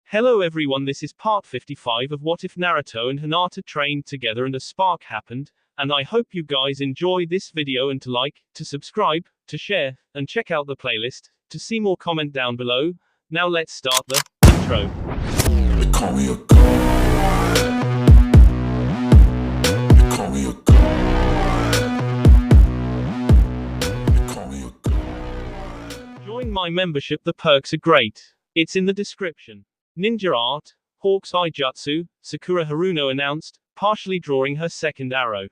Hello everyone, this is part 55 of What If Naruto and Hinata trained together and a spark happened, and I hope you guys enjoy this video and to like, to subscribe, to share, and check out the playlist, to see more comment down below. Now let's start the intro. They call me a god. They call me a god. They call me a god. Join my membership, the perks are great. It's in the description. Ninja Art, Hawk's Eye Jutsu, Sakura Haruno announced, partially drawing her second arrow.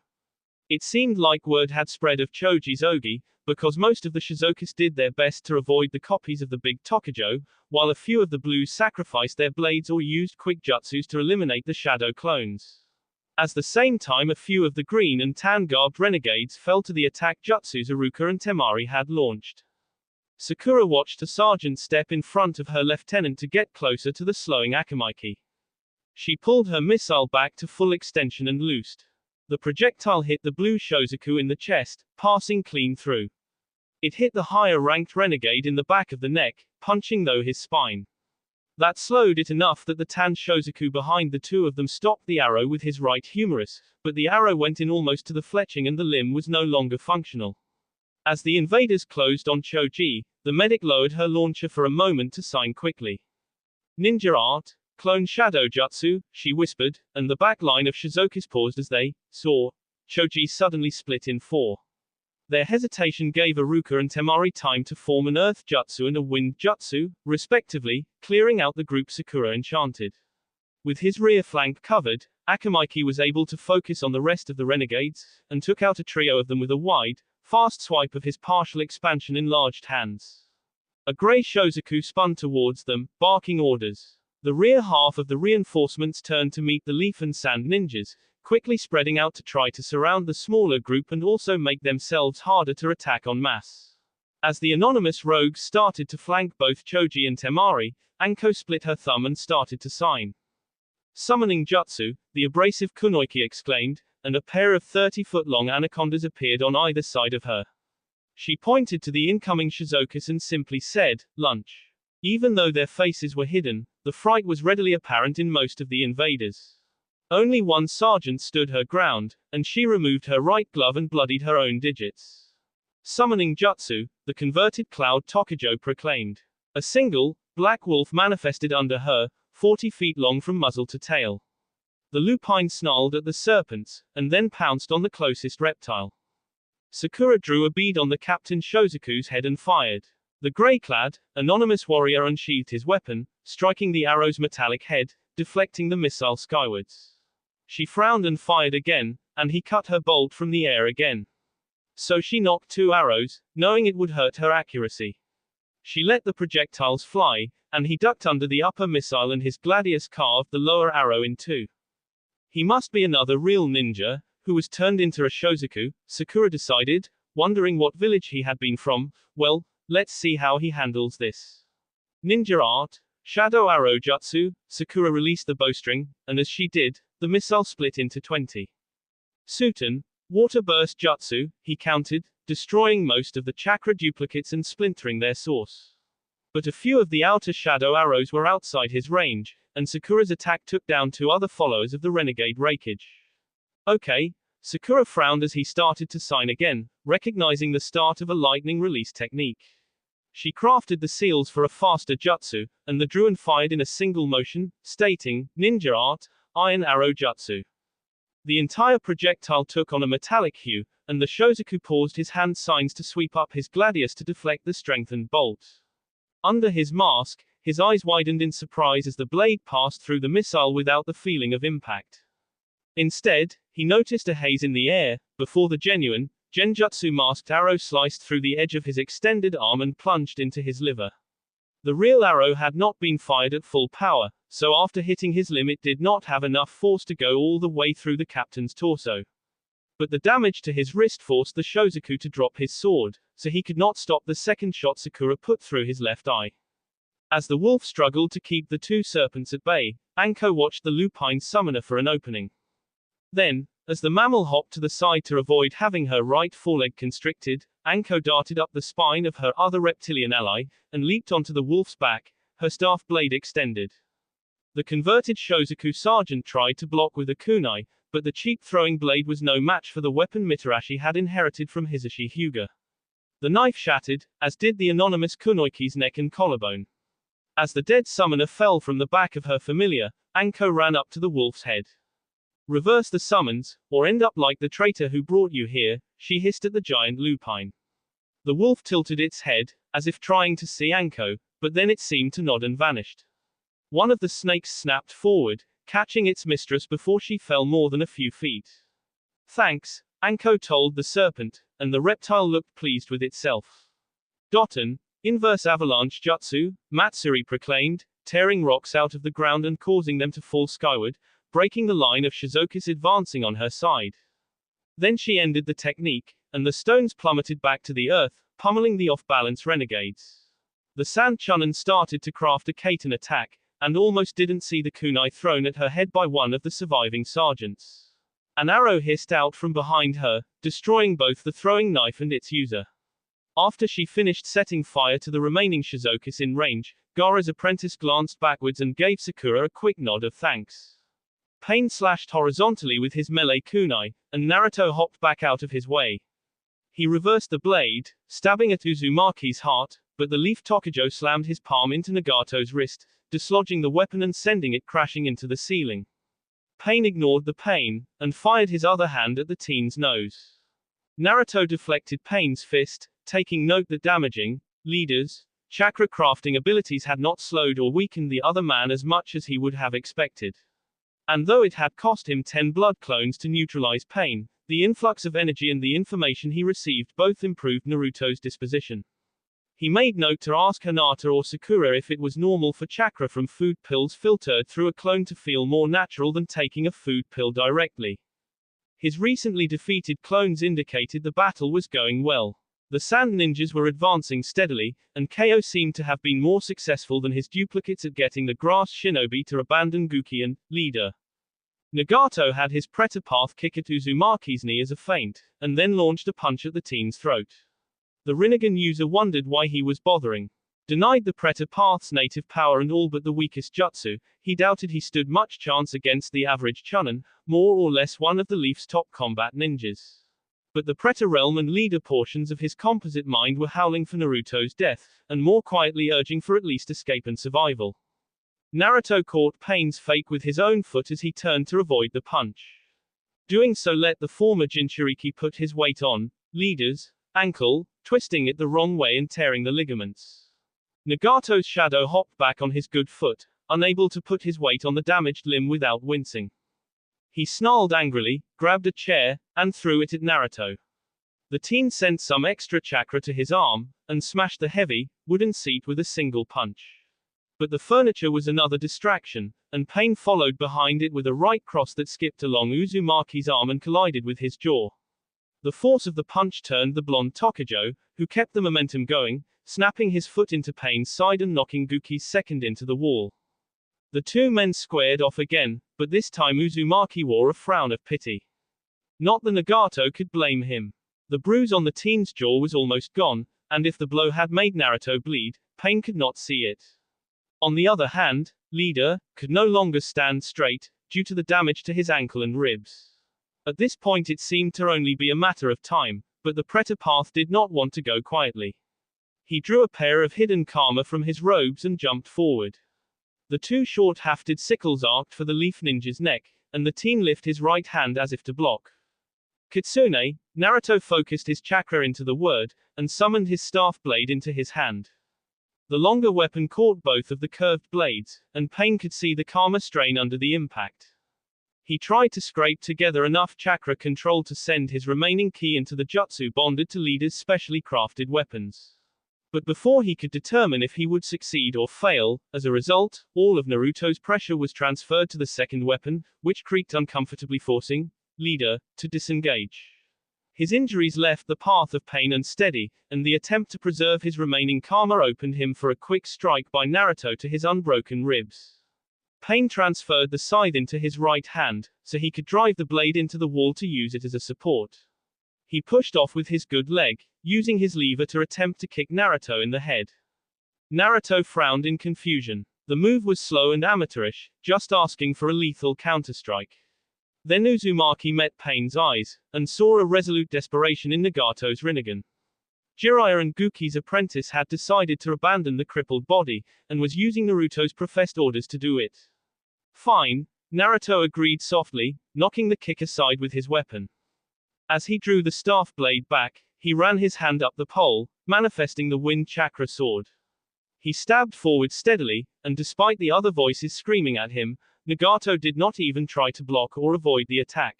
It seemed like word had spread of Choji's Ogi, because most of the Shizokis did their best to avoid the copies of the big Tokujo, while a few of the blues sacrificed their blades or used quick jutsus to eliminate the shadow clones. At the same time, a few of the green and tan-garbed renegades fell to the attack jutsus Iruka and Temari had launched. Sakura watched a sergeant step in front of her lieutenant to get closer to the slowing Akamaiki. She pulled her missile back to full extension and loosed. The projectile hit the blue Shozaku in the chest, passing clean through. It hit the higher-ranked renegade in the back of the neck, punching through his spine. That slowed it enough that the tan Shozaku behind the two of them stopped the arrow with his right humerus, but the arrow went in almost to the fletching and the limb was no longer functional. As the invaders closed on Choji, the medic lowered her launcher for a moment to sign quickly. Ninja Art, Clone Shadow Jutsu, she whispered, and the back line of Shizokis paused as they saw Choji suddenly split in four. Their hesitation gave Iruka and Temari time to form an Earth Jutsu and a Wind Jutsu, respectively, clearing out the group Sakura enchanted. With his rear flank covered, Akamaiki was able to focus on the rest of the renegades, and took out a trio of them with a wide, fast swipe of his partial expansion enlarged hands. A grey Shozaku spun towards them, barking orders. The rear half of the reinforcements turned to meet the leaf and sand ninjas, quickly spreading out to try to surround the smaller group and also make themselves harder to attack en masse. As the anonymous rogues started to flank both Choji and Temari, Anko split her thumb and started to sign. Summoning Jutsu, the abrasive Kunoiki exclaimed, and a pair of 30-foot-long anacondas appeared on either side of her. She pointed to the incoming Shizokis and simply said, "Lunch." Even though their faces were hidden, the fright was readily apparent in most of the invaders. Only one sergeant stood her ground, and she removed her right glove and bloodied her own digits. Summoning Jutsu, the converted Cloud Tokujo proclaimed. A single, black wolf manifested under her, 40 feet long from muzzle to tail. The lupine snarled at the serpents, and then pounced on the closest reptile. Sakura drew a bead on the Captain Shozaku's head and fired. The grey-clad, anonymous warrior unsheathed his weapon, striking the arrow's metallic head, deflecting the missile skywards. She frowned and fired again, and he cut her bolt from the air again. So she knocked two arrows, knowing it would hurt her accuracy. She let the projectiles fly, and he ducked under the upper missile and his gladius carved the lower arrow in two. He must be another real ninja, who was turned into a Shozaku, Sakura decided, wondering what village he had been from. Well, let's see how he handles this. Ninja Art, Shadow Arrow Jutsu, Sakura released the bowstring, and as she did, the missile split into 20. Suten, Water Burst Jutsu, he counted, destroying most of the chakra duplicates and splintering their source. But a few of the outer shadow arrows were outside his range, and Sakura's attack took down two other followers of the renegade Raikage. Okay, Sakura frowned as he started to sign again, recognizing the start of a lightning release technique. She crafted the seals for a faster jutsu, and the drew and fired in a single motion, stating, Ninja Art, Iron Arrow Jutsu. The entire projectile took on a metallic hue, and the Shozaku paused his hand signs to sweep up his gladius to deflect the strengthened bolt. Under his mask, his eyes widened in surprise as the blade passed through the missile without the feeling of impact. Instead, he noticed a haze in the air, before the genuine, genjutsu masked arrow sliced through the edge of his extended arm and plunged into his liver. The real arrow had not been fired at full power, so after hitting his limb it did not have enough force to go all the way through the captain's torso. But the damage to his wrist forced the Shozaku to drop his sword, so he could not stop the second shot Sakura put through his left eye. As the wolf struggled to keep the two serpents at bay, Anko watched the lupine summoner for an opening. Then, as the mammal hopped to the side to avoid having her right foreleg constricted, Anko darted up the spine of her other reptilian ally, and leaped onto the wolf's back, her staff blade extended. The converted Shozaku sergeant tried to block with a kunai, but the cheap throwing blade was no match for the weapon Mitarashi had inherited from Hisashi Hyuga. The knife shattered, as did the anonymous kunoiki's neck and collarbone. As the dead summoner fell from the back of her familiar, Anko ran up to the wolf's head. Reverse the summons, or end up like the traitor who brought you here, she hissed at the giant lupine. The wolf tilted its head, as if trying to see Anko, but then it seemed to nod and vanished. One of the snakes snapped forward, catching its mistress before she fell more than a few feet. Thanks, Anko told the serpent, and the reptile looked pleased with itself. Doton, inverse avalanche jutsu, Matsuri proclaimed, tearing rocks out of the ground and causing them to fall skyward, breaking the line of Shizuka's advancing on her side. Then she ended the technique, and the stones plummeted back to the earth, pummeling the off-balance renegades. The Sand Chunin started to craft a Kaiten attack, and almost didn't see the kunai thrown at her head by one of the surviving sergeants. An arrow hissed out from behind her, destroying both the throwing knife and its user. After she finished setting fire to the remaining Shizukas in range, Gaara's apprentice glanced backwards and gave Sakura a quick nod of thanks. Pain slashed horizontally with his melee kunai, and Naruto hopped back out of his way. He reversed the blade, stabbing at Uzumaki's heart, but the leaf Tokujo slammed his palm into Nagato's wrist, dislodging the weapon and sending it crashing into the ceiling. Pain ignored the pain, and fired his other hand at the teen's nose. Naruto deflected Pain's fist, taking note that damaging leaders' chakra crafting abilities had not slowed or weakened the other man as much as he would have expected. And though it had cost him 10 blood clones to neutralize Pain, the influx of energy and the information he received both improved Naruto's disposition. He made note to ask Hinata or Sakura if it was normal for chakra from food pills filtered through a clone to feel more natural than taking a food pill directly. His recently defeated clones indicated the battle was going well. The Sand Ninjas were advancing steadily, and Ko seemed to have been more successful than his duplicates at getting the Grass Shinobi to abandon Guki and leader. Nagato had his Pretapath kick at Uzumaki's knee as a feint, and then launched a punch at the teen's throat. The Rinnegan user wondered why he was bothering. Denied the Pretapath's native power and all but the weakest jutsu, he doubted he stood much chance against the average Chunin, more or less one of the Leaf's top combat ninjas. But the Preta realm and leader portions of his composite mind were howling for Naruto's death, and more quietly urging for at least escape and survival. Naruto caught Pain's fake with his own foot as he turned to avoid the punch. Doing so let the former Jinchuriki put his weight on leader's ankle, twisting it the wrong way and tearing the ligaments. Nagato's shadow hopped back on his good foot, unable to put his weight on the damaged limb without wincing. He snarled angrily, grabbed a chair, and threw it at Naruto. The teen sent some extra chakra to his arm, and smashed the heavy, wooden seat with a single punch. But the furniture was another distraction, and Pain followed behind it with a right cross that skipped along Uzumaki's arm and collided with his jaw. The force of the punch turned the blonde Tokujo, who kept the momentum going, snapping his foot into Pain's side and knocking Guki's second into the wall. The two men squared off again, but this time Uzumaki wore a frown of pity. Not that Nagato could blame him. The bruise on the teen's jaw was almost gone, and if the blow had made Naruto bleed, Pain could not see it. On the other hand, leader could no longer stand straight, due to the damage to his ankle and ribs. At this point it seemed to only be a matter of time, but the Pretapath did not want to go quietly. He drew a pair of hidden karma from his robes and jumped forward. The two short-hafted sickles arced for the leaf ninja's neck, and the teen lifted his right hand as if to block. Kitsune, Naruto focused his chakra into the word, and summoned his staff blade into his hand. The longer weapon caught both of the curved blades, and Pain could see the karma strain under the impact. He tried to scrape together enough chakra control to send his remaining ki into the jutsu bonded to leader's specially crafted weapons. But before he could determine if he would succeed or fail, as a result, all of Naruto's pressure was transferred to the second weapon, which creaked uncomfortably, forcing leader to disengage. His injuries left the path of Pain unsteady, and the attempt to preserve his remaining karma opened him for a quick strike by Naruto to his unbroken ribs. Pain transferred the scythe into his right hand, so he could drive the blade into the wall to use it as a support. He pushed off with his good leg, using his lever to attempt to kick Naruto in the head. Naruto frowned in confusion. The move was slow and amateurish, just asking for a lethal counterstrike. Then Uzumaki met Pain's eyes, and saw a resolute desperation in Nagato's Rinnegan. Jiraiya and Guki's apprentice had decided to abandon the crippled body, and was using Naruto's professed orders to do it. Fine, Naruto agreed softly, knocking the kick aside with his weapon. As he drew the staff blade back, he ran his hand up the pole, manifesting the wind chakra sword. He stabbed forward steadily, and despite the other voices screaming at him, Nagato did not even try to block or avoid the attack.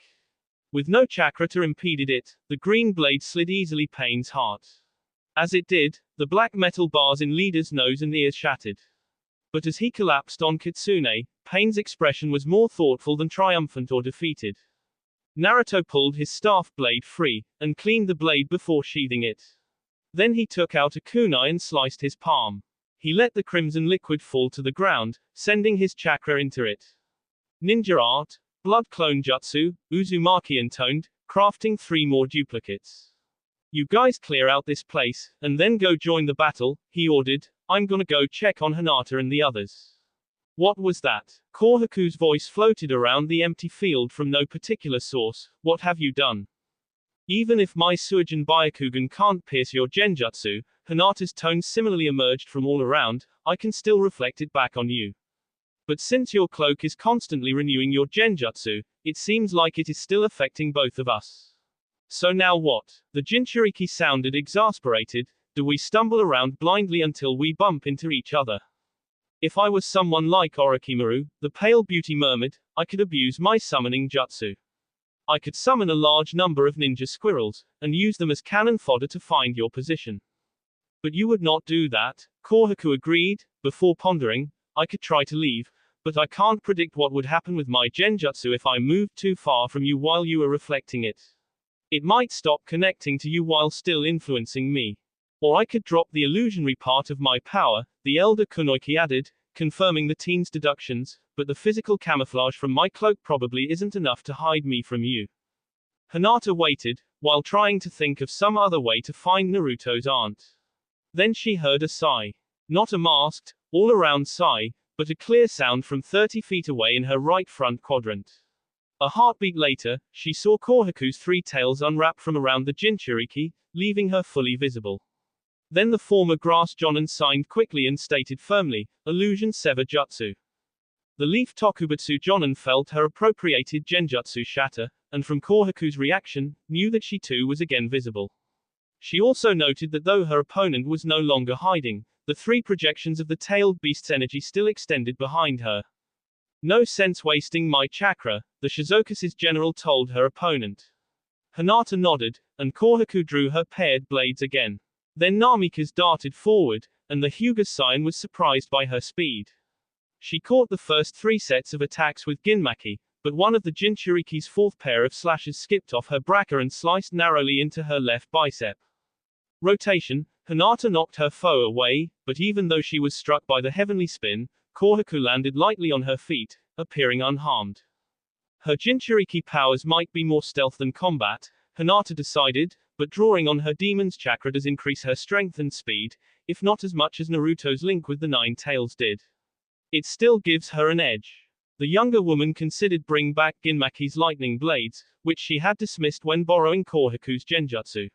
With no chakra to impede it, the green blade slid easily Pain's heart. As it did, the black metal bars in Leader's nose and ears shattered. But as he collapsed on Kitsune, Pain's expression was more thoughtful than triumphant or defeated. Naruto pulled his staff blade free, and cleaned the blade before sheathing it. Then he took out a kunai and sliced his palm. He let the crimson liquid fall to the ground, sending his chakra into it. Ninja art, blood clone jutsu, Uzumaki intoned, crafting 3 more duplicates. You guys clear out this place, and then go join the battle, he ordered. I'm gonna go check on Hinata and the others. What was that? Kohaku's voice floated around the empty field from no particular source. What have you done? Even if my Suijin Byakugan can't pierce your genjutsu, Hinata's tone similarly emerged from all around, I can still reflect it back on you. But since your cloak is constantly renewing your genjutsu, it seems like it is still affecting both of us. So now what? The Jinchuriki sounded exasperated. Do we stumble around blindly until we bump into each other? If I was someone like Orochimaru, the pale beauty murmured, I could abuse my summoning jutsu. I could summon a large number of ninja squirrels, and use them as cannon fodder to find your position. But you would not do that, Kohaku agreed, before pondering. I could try to leave, but I can't predict what would happen with my genjutsu if I moved too far from you while you are reflecting it. It might stop connecting to you while still influencing me. Or I could drop the illusionary part of my power, the elder Kunoiki added, confirming the teen's deductions, but the physical camouflage from my cloak probably isn't enough to hide me from you. Hinata waited, while trying to think of some other way to find Naruto's aunt. Then she heard a sigh. Not a masked, all-around sigh, but a clear sound from 30 feet away in her right front quadrant. A heartbeat later, she saw Kohaku's 3 tails unwrap from around the Jinchuriki, leaving her fully visible. Then the former grass Jonin signed quickly and stated firmly, Illusion Sever Jutsu. The leaf Tokubutsu Jonin felt her appropriated genjutsu shatter, and from Kohaku's reaction, knew that she too was again visible. She also noted that though her opponent was no longer hiding, the 3 projections of the tailed beast's energy still extended behind her. No sense wasting my chakra, the Shizoku's general told her opponent. Hinata nodded, and Kohaku drew her paired blades again. Then Namikaze darted forward, and the Hyuga Saiyan was surprised by her speed. She caught the first 3 sets of attacks with Ginmaki, but one of the Jinchuriki's 4th pair of slashes skipped off her bracha and sliced narrowly into her left bicep. Rotation, Hinata knocked her foe away, but even though she was struck by the heavenly spin, Kohaku landed lightly on her feet, appearing unharmed. Her Jinchuriki powers might be more stealth than combat, Hinata decided, but drawing on her demon's chakra does increase her strength and speed, if not as much as Naruto's link with the 9 tails did. It still gives her an edge. The younger woman considered bring back Ginmaki's lightning blades, which she had dismissed when borrowing Kohaku's genjutsu.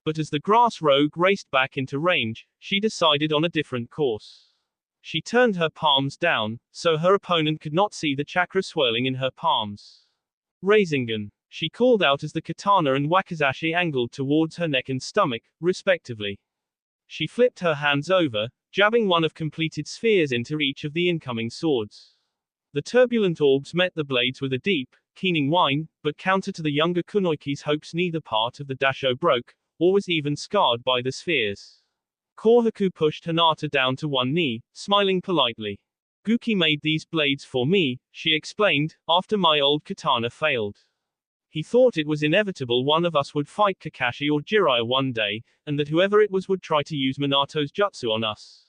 But as the grass rogue raced back into range, she decided on a different course. She turned her palms down, so her opponent could not see the chakra swirling in her palms. Rasengan, she called out as the katana and wakizashi angled towards her neck and stomach, respectively. She flipped her hands over, jabbing one of completed spheres into each of the incoming swords. The turbulent orbs met the blades with a deep, keening whine, but counter to the younger Kunoiki's hopes neither part of the dasho broke, or was even scarred by the spheres. Kohaku pushed Hinata down to one knee, smiling politely. Guki made these blades for me, she explained, after my old katana failed. He thought it was inevitable one of us would fight Kakashi or Jiraiya one day, and that whoever it was would try to use Minato's jutsu on us.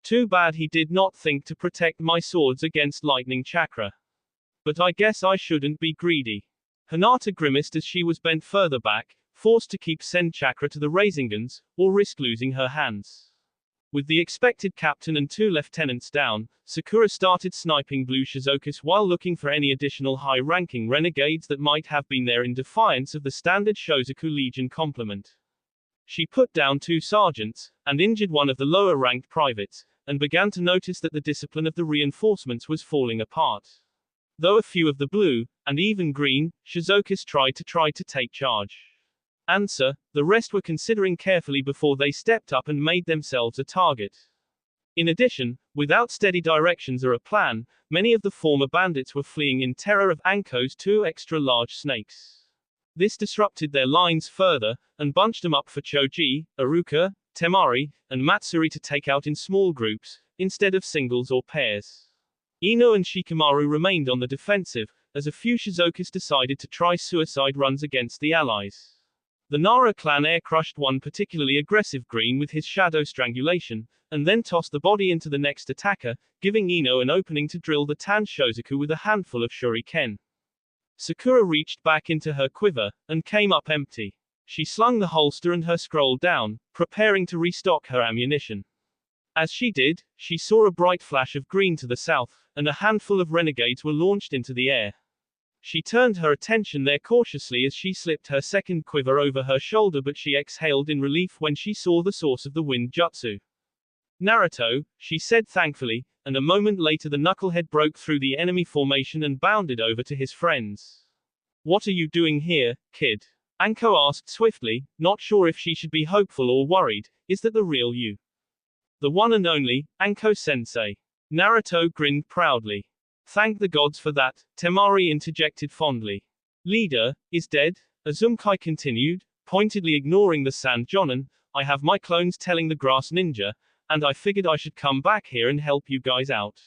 Too bad he did not think to protect my swords against lightning chakra. But I guess I shouldn't be greedy. Hinata grimaced as she was bent further back, forced to keep send chakra to the Rasengans, or risk losing her hands. With the expected captain and 2 lieutenants down, Sakura started sniping blue Shizukas while looking for any additional high-ranking renegades that might have been there in defiance of the standard Shozaku Legion complement. She put down 2 sergeants, and injured one of the lower-ranked privates, and began to notice that the discipline of the reinforcements was falling apart. Though a few of the blue, and even green, Shizukas tried to take charge. Answer, the rest were considering carefully before they stepped up and made themselves a target. In addition, without steady directions or a plan, many of the former bandits were fleeing in terror of Anko's 2 extra-large snakes. This disrupted their lines further, and bunched them up for Choji, Iruka, Temari, and Matsuri to take out in small groups, instead of singles or pairs. Ino and Shikamaru remained on the defensive, as a few Shizukas decided to try suicide runs against the allies. The Nara clan air-crushed one particularly aggressive green with his shadow strangulation, and then tossed the body into the next attacker, giving Ino an opening to drill the Tan Shozaku with a handful of shuriken. Sakura reached back into her quiver, and came up empty. She slung the holster and her scroll down, preparing to restock her ammunition. As she did, she saw a bright flash of green to the south, and a handful of renegades were launched into the air. She turned her attention there cautiously as she slipped her second quiver over her shoulder, but she exhaled in relief when she saw the source of the wind jutsu. Naruto, she said thankfully, and a moment later the knucklehead broke through the enemy formation and bounded over to his friends. What are you doing here, kid? Anko asked swiftly, not sure if she should be hopeful or worried. Is that the real you? The one and only, Anko-sensei. Naruto grinned proudly. Thank the gods for that, Temari interjected fondly. Leader, is dead? Azumkai continued, pointedly ignoring the Sand Jonin. I have my clones telling the grass ninja, and I figured I should come back here and help you guys out.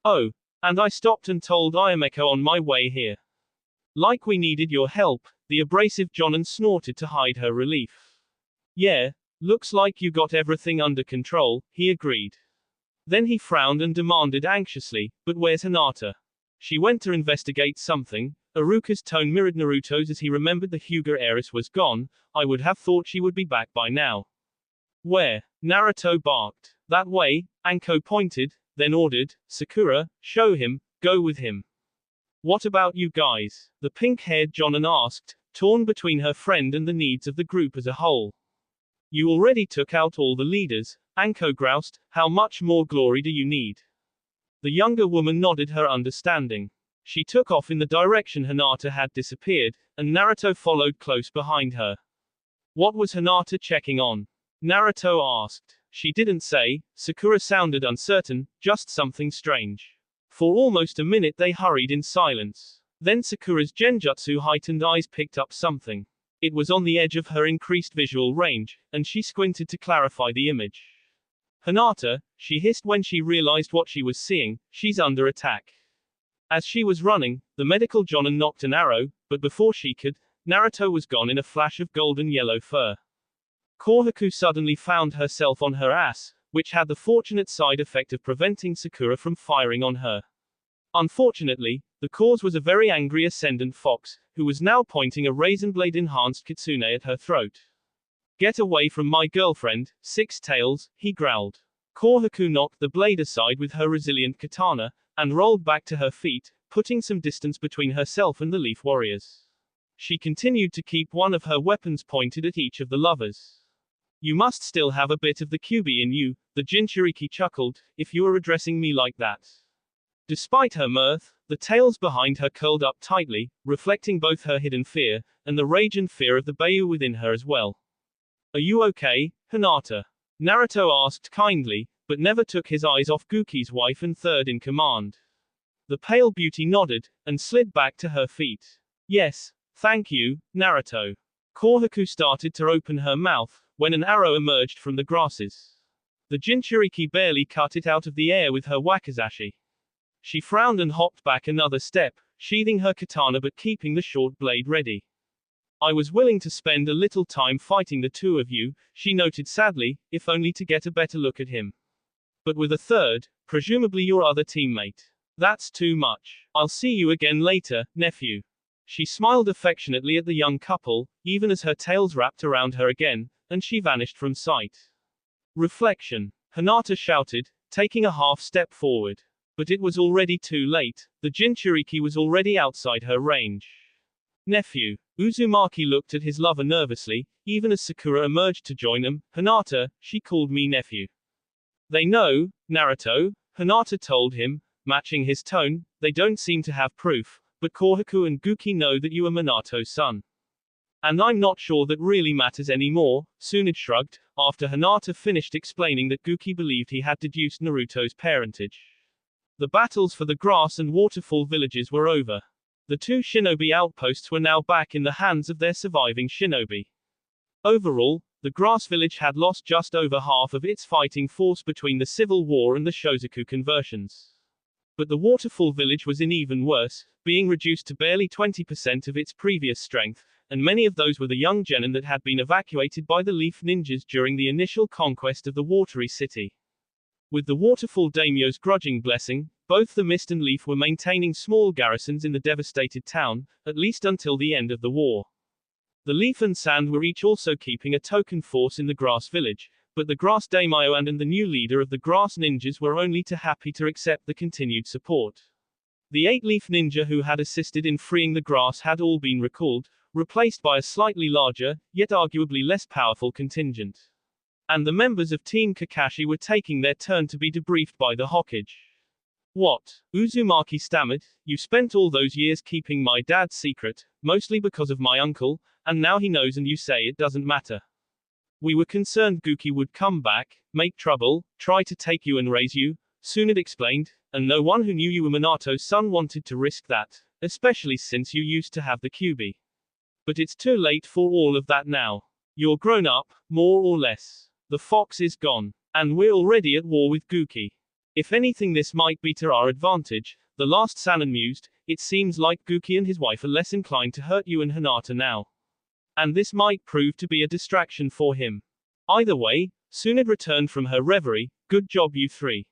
Oh, and I stopped and told Ayameko on my way here. Like we needed your help, the abrasive Jonin snorted to hide her relief. Yeah, looks like you got everything under control, he agreed. Then he frowned and demanded anxiously, but where's Hinata? She went to investigate something. Iruka's tone mirrored Naruto's as he remembered the Hyuga heiress was gone. I would have thought she would be back by now. Where? Naruto barked. That way, Anko pointed, then ordered, Sakura, show him, go with him. What about you guys? The pink-haired Jonin asked, torn between her friend and the needs of the group as a whole. You already took out all the leaders, Anko groused, how much more glory do you need? The younger woman nodded her understanding. She took off in the direction Hinata had disappeared, and Naruto followed close behind her. What was Hinata checking on? Naruto asked. She didn't say. Sakura sounded uncertain, just something strange. For almost a minute they hurried in silence. Then Sakura's genjutsu heightened eyes picked up something. It was on the edge of her increased visual range, and she squinted to clarify the image. Hinata, she hissed when she realized what she was seeing, she's under attack. As she was running, the medical Jonin knocked an arrow, but before she could, Naruto was gone in a flash of golden yellow fur. Kohaku suddenly found herself on her ass, which had the fortunate side effect of preventing Sakura from firing on her. Unfortunately, the cause was a very angry ascendant fox, who was now pointing a razor blade enhanced kitsune at her throat. Get away from my girlfriend, Six Tails, he growled. Kohaku knocked the blade aside with her resilient katana, and rolled back to her feet, putting some distance between herself and the Leaf Warriors. She continued to keep one of her weapons pointed at each of the lovers. You must still have a bit of the Kyuubi in you, the Jinchuriki chuckled, if you are addressing me like that. Despite her mirth, the tails behind her curled up tightly, reflecting both her hidden fear, and the rage and fear of the Bayu within her as well. Are you okay, Hinata? Naruto asked kindly, but never took his eyes off Guki's wife and third in command. The pale beauty nodded, and slid back to her feet. Yes, thank you, Naruto. Kohaku started to open her mouth, when an arrow emerged from the grasses. The Jinchuriki barely cut it out of the air with her wakizashi. She frowned and hopped back another step, sheathing her katana but keeping the short blade ready. I was willing to spend a little time fighting the two of you, she noted sadly, if only to get a better look at him. But with a third, presumably your other teammate. That's too much. I'll see you again later, nephew. She smiled affectionately at the young couple, even as her tails wrapped around her again, and she vanished from sight. Reflection. Hinata shouted, taking a half step forward. But it was already too late. The Jinchuriki was already outside her range. Nephew. Uzumaki looked at his lover nervously, even as Sakura emerged to join them. Hinata, she called me nephew. They know, Naruto, Hinata told him, matching his tone. They don't seem to have proof, but Kohaku and Guki know that you are Minato's son. And I'm not sure that really matters anymore, Tsunade shrugged, after Hinata finished explaining that Guki believed he had deduced Naruto's parentage. The battles for the grass and waterfall villages were over. The two shinobi outposts were now back in the hands of their surviving shinobi. Overall, the grass village had lost just over half of its fighting force between the Civil War and the Shosaku conversions. But the waterfall village was in even worse, being reduced to barely 20% of its previous strength, and many of those were the young genin that had been evacuated by the Leaf Ninjas during the initial conquest of the watery city. With the waterfall daimyo's grudging blessing, both the Mist and Leaf were maintaining small garrisons in the devastated town, at least until the end of the war. The Leaf and Sand were each also keeping a token force in the grass village, but the grass daimyo and the new leader of the grass ninjas were only too happy to accept the continued support. The 8-leaf ninja who had assisted in freeing the grass had all been recalled, replaced by a slightly larger, yet arguably less powerful contingent. And the members of Team Kakashi were taking their turn to be debriefed by the Hokage. What? Uzumaki stammered, you spent all those years keeping my dad's secret, mostly because of my uncle, and now he knows and you say it doesn't matter. We were concerned Guki would come back, make trouble, try to take you and raise you, Tsunade explained, and no one who knew you were Minato's son wanted to risk that, especially since you used to have the Kyuubi. But it's too late for all of that now. You're grown up, more or less. The fox is gone. And we're already at war with Guki. If anything this might be to our advantage, the last Sanin mused, it seems like Guki and his wife are less inclined to hurt you and Hinata now. And this might prove to be a distraction for him. Either way, Tsunade returned from her reverie, good job you three.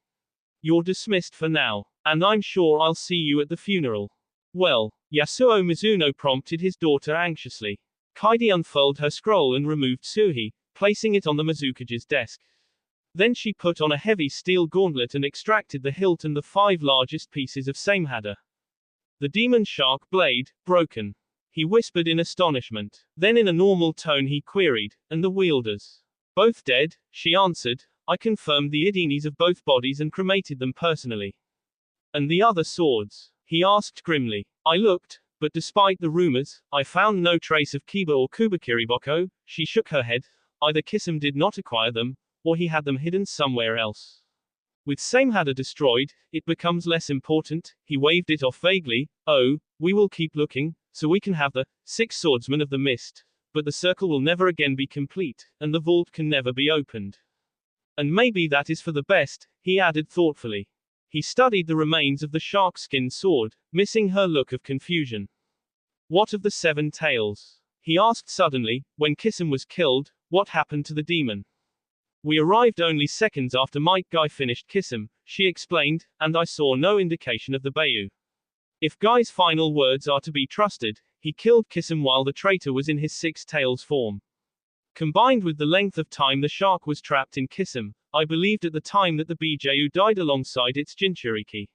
You're dismissed for now. And I'm sure I'll see you at the funeral. Well, Yasuo Mizuno prompted his daughter anxiously. Kaidi unfurled her scroll and removed Tsuhi, placing it on the Mizukage's desk. Then she put on a heavy steel gauntlet and extracted the hilt and the 5 largest pieces of Samehada. The demon shark blade, broken. He whispered in astonishment. Then in a normal tone he queried, and the wielders? Both dead, she answered. I confirmed the idinis of both bodies and cremated them personally. And the other swords? He asked grimly. I looked, but despite the rumors, I found no trace of Kiba or Kubakiriboko. She shook her head. Either Kisame did not acquire them, or he had them hidden somewhere else. With Samehada destroyed, it becomes less important. He waved it off vaguely. Oh, we will keep looking, so we can have the 6 swordsmen of the mist. But the circle will never again be complete, and the vault can never be opened. And maybe that is for the best, he added thoughtfully. He studied the remains of the shark-skin sword, missing her look of confusion. What of the 7 tails? He asked suddenly. When Kisame was killed, what happened to the demon? We arrived only seconds after Might Guy finished Kisame, she explained, and I saw no indication of the Bayou. If Guy's final words are to be trusted, he killed Kisame while the traitor was in his 6 tails form. Combined with the length of time the shark was trapped in Kisame, I believed at the time that the Biju died alongside its Jinchuriki.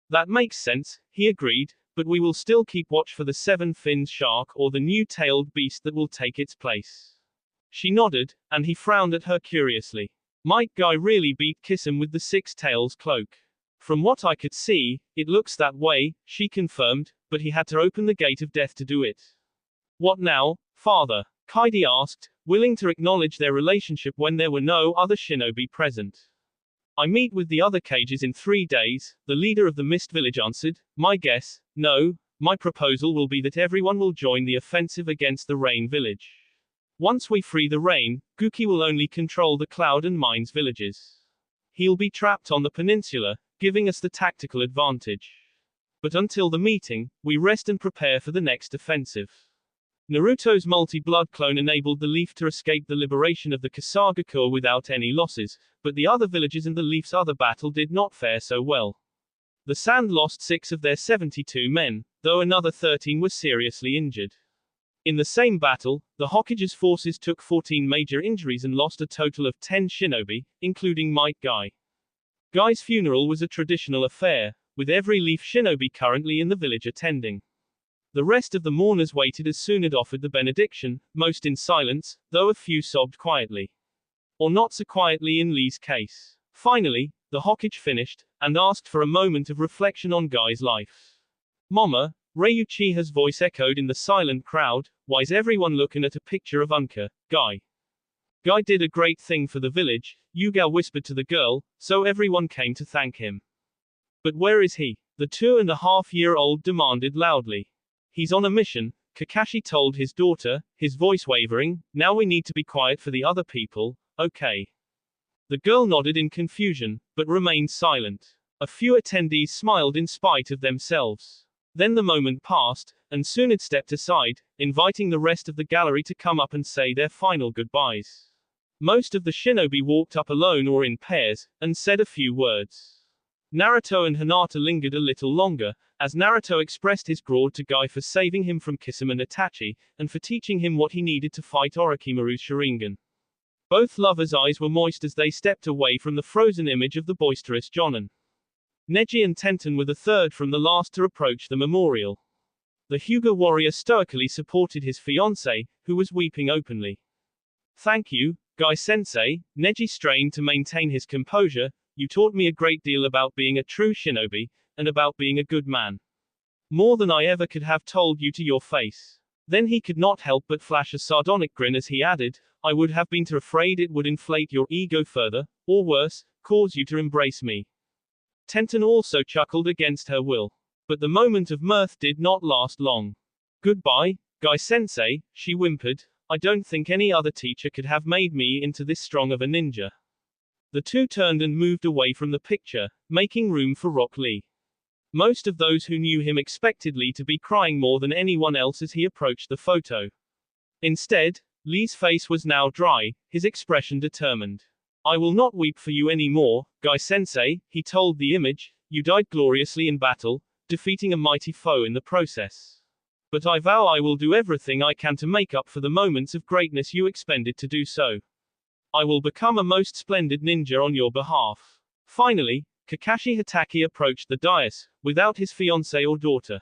That makes sense, he agreed, but we will still keep watch for the 7-finned shark or the new tailed beast that will take its place. She nodded, and he frowned at her curiously. Might Guy really beat Kisame with the 6 tails cloak? From what I could see, it looks that way, she confirmed, but he had to open the gate of death to do it. What now, father? Kaidi asked, willing to acknowledge their relationship when there were no other shinobi present. I meet with the other cages in 3 days, the leader of the Mist Village answered. My guess, no, my proposal will be that everyone will join the offensive against the Rain Village. Once we free the Rain, Guki will only control the Cloud and Mines villages. He'll be trapped on the peninsula, giving us the tactical advantage. But until the meeting, we rest and prepare for the next offensive. Naruto's multi-blood clone enabled the Leaf to escape the liberation of the Kasagakur without any losses, but the other villages and the Leaf's other battle did not fare so well. The Sand lost 6 of their 72 men, though another 13 were seriously injured. In the same battle, the Hokage's forces took 14 major injuries and lost a total of 10 shinobi, including Might Guy. Guy's funeral was a traditional affair, with every leaf shinobi currently in the village attending. The rest of the mourners waited as Tsunade offered the benediction, most in silence, though a few sobbed quietly. Or not so quietly in Lee's case. Finally, the Hokage finished, and asked for a moment of reflection on Guy's life. Mama, Rei Uchiha's voice echoed in the silent crowd, why's everyone looking at a picture of Unka, Guy? Guy did a great thing for the village, Yuga whispered to the girl, so everyone came to thank him. But where is he? The 2.5-year-old demanded loudly. He's on a mission, Kakashi told his daughter, his voice wavering, now we need to be quiet for the other people, okay. The girl nodded in confusion, but remained silent. A few attendees smiled in spite of themselves. Then the moment passed, and Tsunade stepped aside, inviting the rest of the gallery to come up and say their final goodbyes. Most of the shinobi walked up alone or in pairs, and said a few words. Naruto and Hinata lingered a little longer, as Naruto expressed his gratitude to Guy for saving him from Kisame no Itachi, and for teaching him what he needed to fight Orochimaru's Sharingan. Both lovers' eyes were moist as they stepped away from the frozen image of the boisterous Jonin. Neji and Tenten were the third from the last to approach the memorial. The Hyuga warrior stoically supported his fiancée, who was weeping openly. Thank you, Guy-sensei, Neji strained to maintain his composure, you taught me a great deal about being a true shinobi, and about being a good man. More than I ever could have told you to your face. Then he could not help but flash a sardonic grin as he added, I would have been too afraid it would inflate your ego further, or worse, cause you to embrace me. Tenten also chuckled against her will. But the moment of mirth did not last long. Goodbye, Guy-sensei, she whimpered, I don't think any other teacher could have made me into this strong of a ninja. The two turned and moved away from the picture, making room for Rock Lee. Most of those who knew him expected Lee to be crying more than anyone else as he approached the photo. Instead, Lee's face was now dry, his expression determined. I will not weep for you anymore, Guy-sensei, he told the image, you died gloriously in battle, defeating a mighty foe in the process. But I vow I will do everything I can to make up for the moments of greatness you expended to do so. I will become a most splendid ninja on your behalf. Finally, Kakashi Hatake approached the dais, without his fiancée or daughter.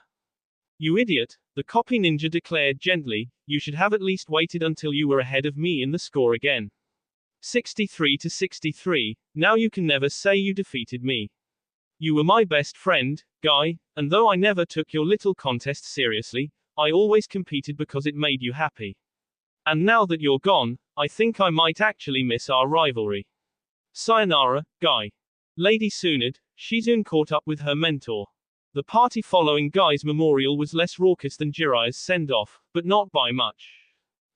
You idiot, the copy ninja declared gently, you should have at least waited until you were ahead of me in the score again. 63-63, now you can never say you defeated me. You were my best friend, Guy, and though I never took your little contest seriously, I always competed because it made you happy. And now that you're gone, I think I might actually miss our rivalry. Sayonara, Guy. Lady Tsunade, Shizune caught up with her mentor. The party following Guy's memorial was less raucous than Jiraiya's send-off, but not by much.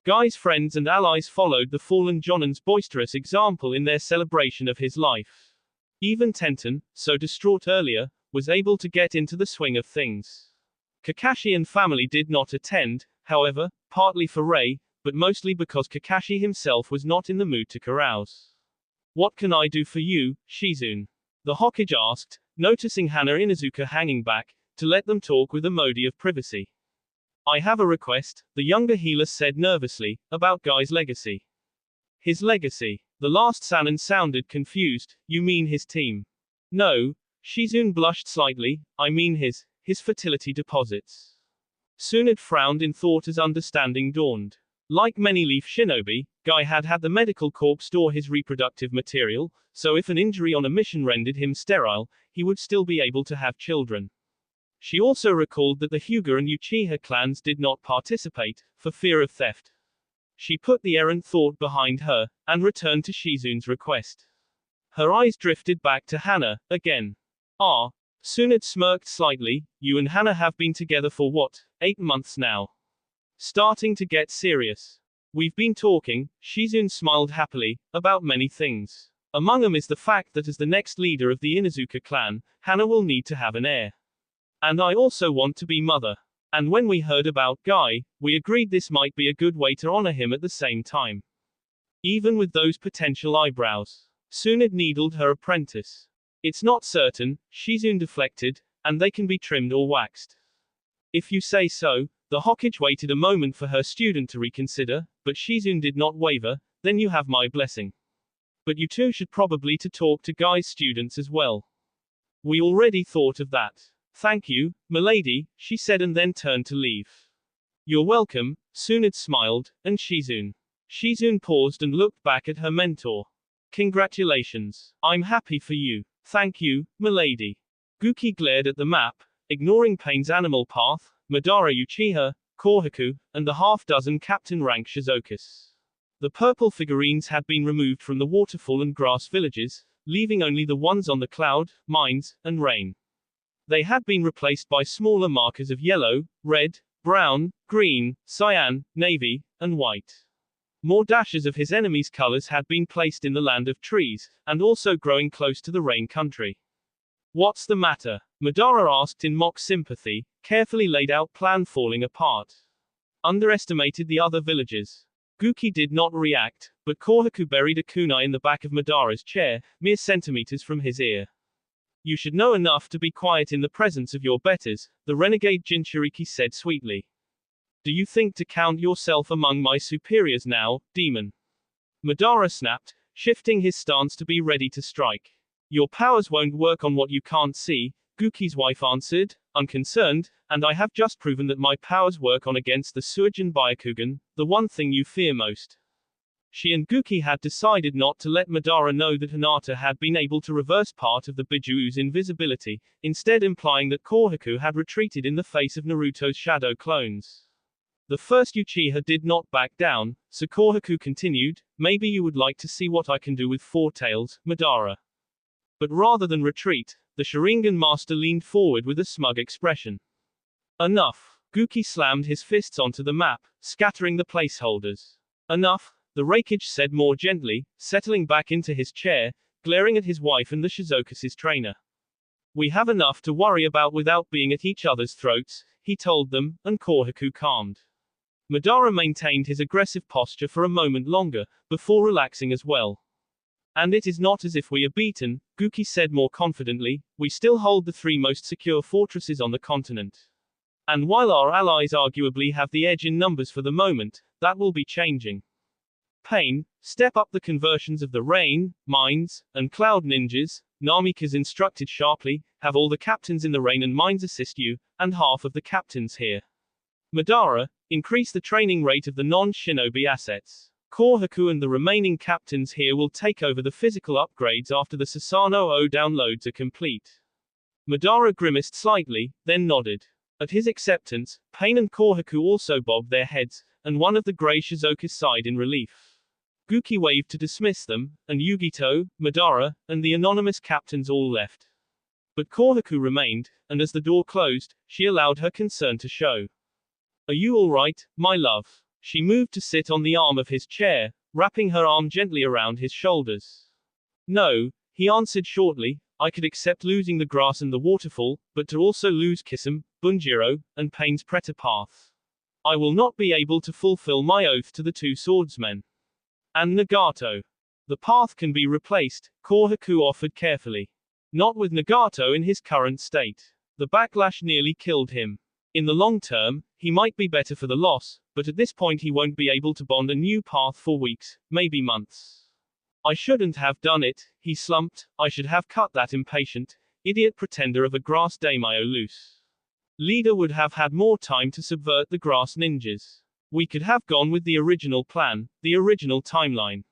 Guy's friends and allies followed the fallen Jonin's boisterous example in their celebration of his life. Even Tenten, so distraught earlier, was able to get into the swing of things. Kakashi and family did not attend, however, partly for Rei, but mostly because Kakashi himself was not in the mood to carouse. What can I do for you, Shizune? The Hokage asked, noticing Hana Inuzuka hanging back, to let them talk with a modi of privacy. I have a request, the younger healer said nervously, about Guy's legacy. His legacy. The last Sannin sounded confused, you mean his team? No, Shizune blushed slightly, I mean his fertility deposits. Tsunade frowned in thought as understanding dawned. Like many leaf shinobi, Guy had had the medical corps store his reproductive material, so if an injury on a mission rendered him sterile, he would still be able to have children. She also recalled that the Hyuga and Uchiha clans did not participate, for fear of theft. She put the errant thought behind her, and returned to Shizune's request. Her eyes drifted back to Hana, again. Ah. Tsunade smirked slightly, you and Hana have been together for what, 8 months now? Starting to get serious. We've been talking, Shizune smiled happily, about many things. Among them is the fact that as the next leader of the Inuzuka clan, Hana will need to have an heir. And I also want to be mother. And when we heard about Guy, we agreed this might be a good way to honor him at the same time. Even with those potential eyebrows. Tsunade needled her apprentice. It's not certain, Shizune deflected, and they can be trimmed or waxed. If you say so. The Hokage waited a moment for her student to reconsider, but Shizune did not waver. Then you have my blessing. But you two should probably to talk to Guy's students as well. We already thought of that. Thank you, milady, she said and then turned to leave. You're welcome, Tsunade smiled, and Shizune. Shizune paused and looked back at her mentor. Congratulations. I'm happy for you. Thank you, milady. Guki glared at the map, ignoring Pain's animal path, Madara Uchiha, Kohaku, and the half-dozen captain-rank Shizokus. The purple figurines had been removed from the waterfall and grass villages, leaving only the ones on the cloud, mines, and rain. They had been replaced by smaller markers of yellow, red, brown, green, cyan, navy, and white. More dashes of his enemy's colors had been placed in the land of trees, and also growing close to the rain country. What's the matter? Madara asked in mock sympathy, carefully laid out plan falling apart. Underestimated the other villagers. Guki did not react, but Kohaku buried a kunai in the back of Madara's chair, mere centimeters from his ear. You should know enough to be quiet in the presence of your betters, the renegade Jinchuriki said sweetly. Do you think to count yourself among my superiors now, demon? Madara snapped, shifting his stance to be ready to strike. Your powers won't work on what you can't see, Guki's wife answered, unconcerned, and I have just proven that my powers work on against the Suijin Byakugan, the one thing you fear most. She and Guki had decided not to let Madara know that Hinata had been able to reverse part of the Bijuu's invisibility, instead implying that Kohaku had retreated in the face of Naruto's shadow clones. The first Uchiha did not back down, so Kohaku continued, maybe you would like to see what I can do with four tails, Madara. But rather than retreat, the Sharingan master leaned forward with a smug expression. Enough. Guki slammed his fists onto the map, scattering the placeholders. Enough, the Reikage said more gently, settling back into his chair, glaring at his wife and the Shizoku's trainer. We have enough to worry about without being at each other's throats, he told them, and Kohaku calmed. Madara maintained his aggressive posture for a moment longer, before relaxing as well. And it is not as if we are beaten, Guki said more confidently, we still hold the three most secure fortresses on the continent. And while our allies arguably have the edge in numbers for the moment, that will be changing. Pain, step up the conversions of the rain, mines, and cloud ninjas, Namikaze instructed sharply, have all the captains in the rain and mines assist you, and half of the captains here. Madara, increase the training rate of the non-shinobi assets. Kohaku and the remaining captains here will take over the physical upgrades after the Susanoo downloads are complete. Madara grimaced slightly, then nodded. At his acceptance, Pain and Kohaku also bobbed their heads, and one of the Grey Shizokus sighed in relief. Guki waved to dismiss them, and Yugito, Madara, and the anonymous captains all left. But Kohaku remained, and as the door closed, she allowed her concern to show. Are you all right, my love? She moved to sit on the arm of his chair, wrapping her arm gently around his shoulders. No, he answered shortly, I could accept losing the grass and the waterfall, but to also lose Kisame, Bunjiro, and Pain's Preta path. I will not be able to fulfill my oath to the two swordsmen. And Nagato. The path can be replaced, Kohaku offered carefully. Not with Nagato in his current state. The backlash nearly killed him. In the long term, he might be better for the loss, but at this point he won't be able to bond a new path for weeks, maybe months. I shouldn't have done it, he slumped, I should have cut that impatient, idiot pretender of a grass daimyo loose. Leader would have had more time to subvert the grass ninjas. We could have gone with the original plan, the original timeline.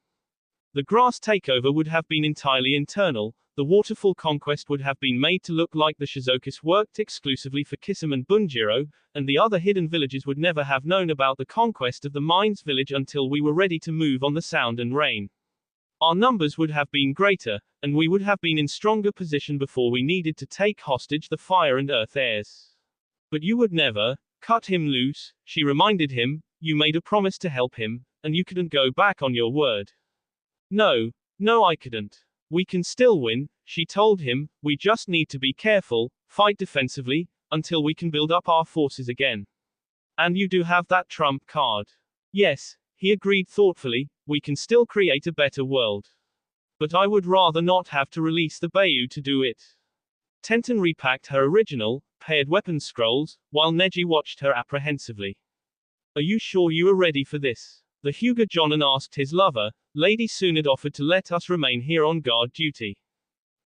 The grass takeover would have been entirely internal, the waterfall conquest would have been made to look like the Shizokus worked exclusively for Kisame and Bunjiro, and the other hidden villages would never have known about the conquest of the mines village until we were ready to move on the sound and rain. Our numbers would have been greater, and we would have been in stronger position before we needed to take hostage the fire and earth heirs. But you would never cut him loose, she reminded him, you made a promise to help him, and you couldn't go back on your word. No, I couldn't. We can still win, she told him, we just need to be careful, fight defensively, until we can build up our forces again. And you do have that trump card. Yes, he agreed thoughtfully, we can still create a better world. But I would rather not have to release the Bayou to do it. Tenten repacked her original, paired weapon scrolls, while Neji watched her apprehensively. Are you sure you are ready for this? The Hyuga Jonin asked his lover. Lady Tsunade offered to let us remain here on guard duty.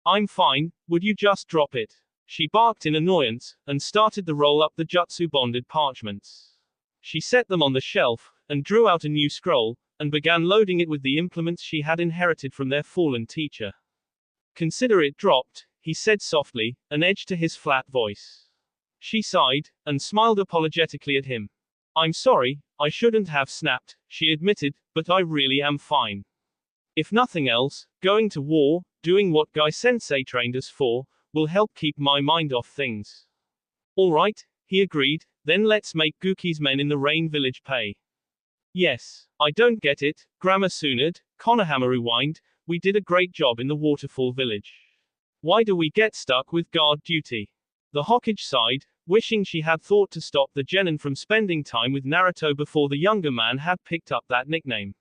I'm fine, would you just drop it? She barked in annoyance, and started to roll up the jutsu-bonded parchments. She set them on the shelf, and drew out a new scroll, and began loading it with the implements she had inherited from their fallen teacher. Consider it dropped, he said softly, an edge to his flat voice. She sighed, and smiled apologetically at him. I'm sorry, I shouldn't have snapped, she admitted, but I really am fine. If nothing else, going to war, doing what Guy-sensei trained us for, will help keep my mind off things. All right, he agreed, then let's make Guki's men in the Rain Village pay. Yes, I don't get it, Grammar Tsunade, Konohamaru whined, we did a great job in the Waterfall Village. Why do we get stuck with guard duty? The Hokage sighed, wishing she had thought to stop the genin from spending time with Naruto before the younger man had picked up that nickname.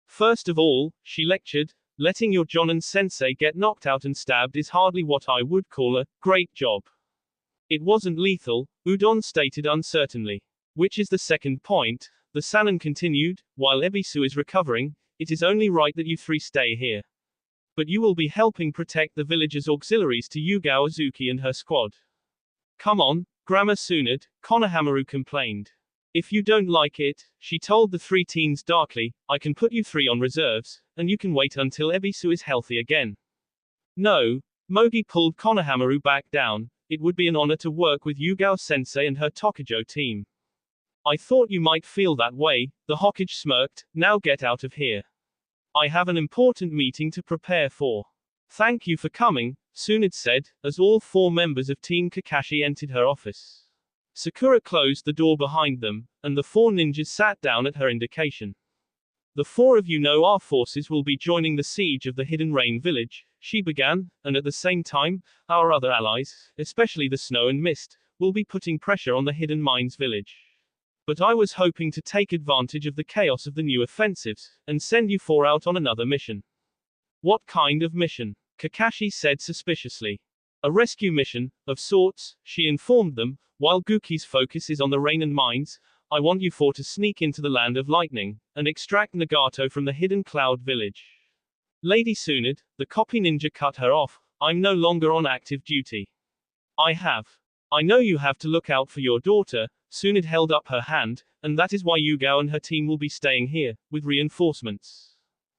First of all, she lectured, letting your Jonin sensei get knocked out and stabbed is hardly what I would call a great job. It wasn't lethal, Udon stated uncertainly. Which is the second point, the Sannin continued, while Ebisu is recovering, it is only right that you three stay here. But you will be helping protect the village's auxiliaries to Yugao Azuki and her squad. Come on, Grammar Tsunade, Konohamaru complained. If you don't like it, she told the three teens darkly, I can put you three on reserves, and you can wait until Ebisu is healthy again. No, Mogi pulled Konohamaru back down, it would be an honor to work with Yugao-sensei and her Tokujo team. I thought you might feel that way, the Hokage smirked, now get out of here. I have an important meeting to prepare for. Thank you for coming, Tsunade said, as all four members of Team Kakashi entered her office. Sakura closed the door behind them, and the four ninjas sat down at her indication. The four of you know our forces will be joining the siege of the Hidden Rain Village, she began, and at the same time, our other allies, especially the Snow and Mist, will be putting pressure on the Hidden Mines Village. But I was hoping to take advantage of the chaos of the new offensives, and send you four out on another mission. What kind of mission? Kakashi said suspiciously. A rescue mission, of sorts, she informed them, while Guki's focus is on the rain and mines, I want you four to sneak into the Land of Lightning, and extract Nagato from the Hidden Cloud Village. Lady Tsunade, the copy ninja cut her off, I'm no longer on active duty. I know you have to look out for your daughter, Tsunade held up her hand, and that is why Yugao and her team will be staying here, with reinforcements.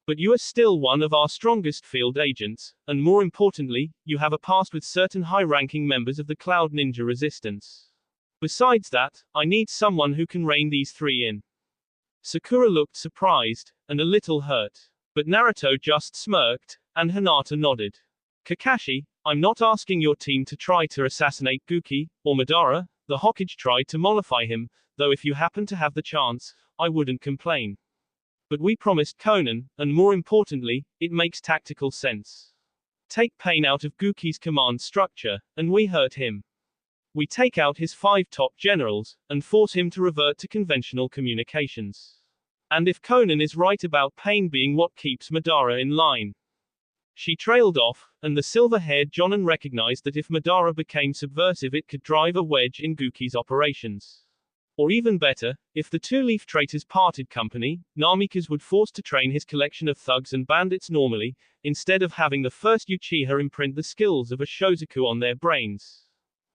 But you are still one of our strongest field agents, and more importantly, you have a past with certain high-ranking members of the Cloud Ninja Resistance. Besides that, I need someone who can rein these three in. Sakura looked surprised, and a little hurt. But Naruto just smirked, and Hinata nodded. Kakashi, I'm not asking your team to try to assassinate Guki, or Madara, the Hokage tried to mollify him, though if you happen to have the chance, I wouldn't complain. But we promised Conan, and more importantly, it makes tactical sense. Take pain out of Guki's command structure, and we hurt him. We take out his 5 top generals, and force him to revert to conventional communications. And if Conan is right about pain being what keeps Madara in line. She trailed off, and the silver-haired Jonin recognized that if Madara became subversive it could drive a wedge in Guki's operations. Or even better, if the two-leaf traitors parted company, Namikaze would force to train his collection of thugs and bandits normally, instead of having the first Uchiha imprint the skills of a Shozaku on their brains.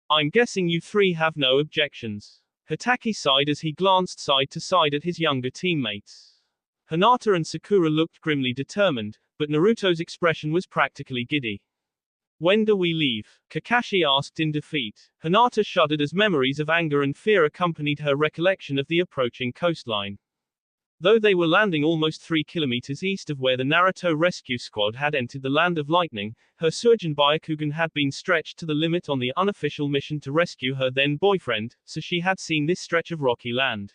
I'm guessing you three have no objections. Hitaki sighed as he glanced side to side at his younger teammates. Hinata and Sakura looked grimly determined, but Naruto's expression was practically giddy. When do we leave? Kakashi asked in defeat. Hinata shuddered as memories of anger and fear accompanied her recollection of the approaching coastline. Though they were landing almost 3 kilometers east of where the Naruto rescue squad had entered the Land of Lightning, her Surgeon Byakugan had been stretched to the limit on the unofficial mission to rescue her then-boyfriend, so she had seen this stretch of rocky land.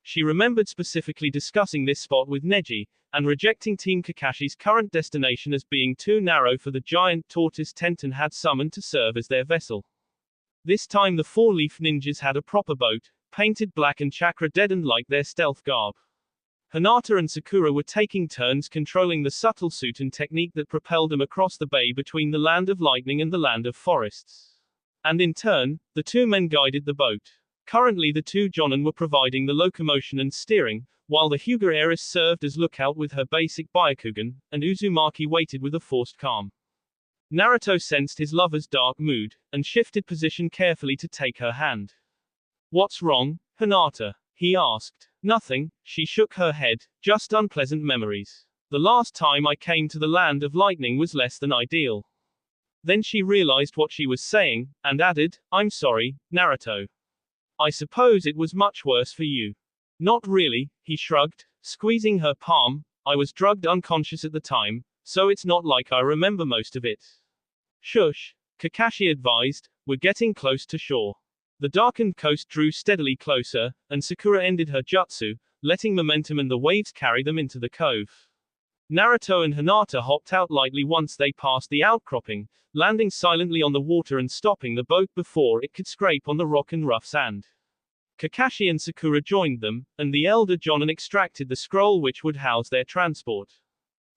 She remembered specifically discussing this spot with Neji, and rejecting Team Kakashi's current destination as being too narrow for the giant tortoise Tenten had summoned to serve as their vessel. This time the 4-leaf ninjas had a proper boat, painted black and chakra deadened like their stealth garb. Hinata and Sakura were taking turns controlling the subtle suit and technique that propelled them across the bay between the Land of Lightning and the Land of Forests. And in turn, the two men guided the boat. Currently the two Jonin were providing the locomotion and steering, while the Hyuga heiress served as lookout with her basic Byakugan, and Uzumaki waited with a forced calm. Naruto sensed his lover's dark mood, and shifted position carefully to take her hand. What's wrong, Hinata? He asked. Nothing, she shook her head, just unpleasant memories. The last time I came to the land of lightning was less than ideal. Then she realized what she was saying, and added, I'm sorry, Naruto. I suppose it was much worse for you. Not really, he shrugged, squeezing her palm. I was drugged unconscious at the time, so it's not like I remember most of it. Shush, Kakashi advised, we're getting close to shore. The darkened coast drew steadily closer, and Sakura ended her jutsu, letting momentum and the waves carry them into the cove. Naruto and Hinata hopped out lightly once they passed the outcropping, landing silently on the water and stopping the boat before it could scrape on the rock and rough sand. Kakashi and Sakura joined them, and the elder Jonin extracted the scroll which would house their transport.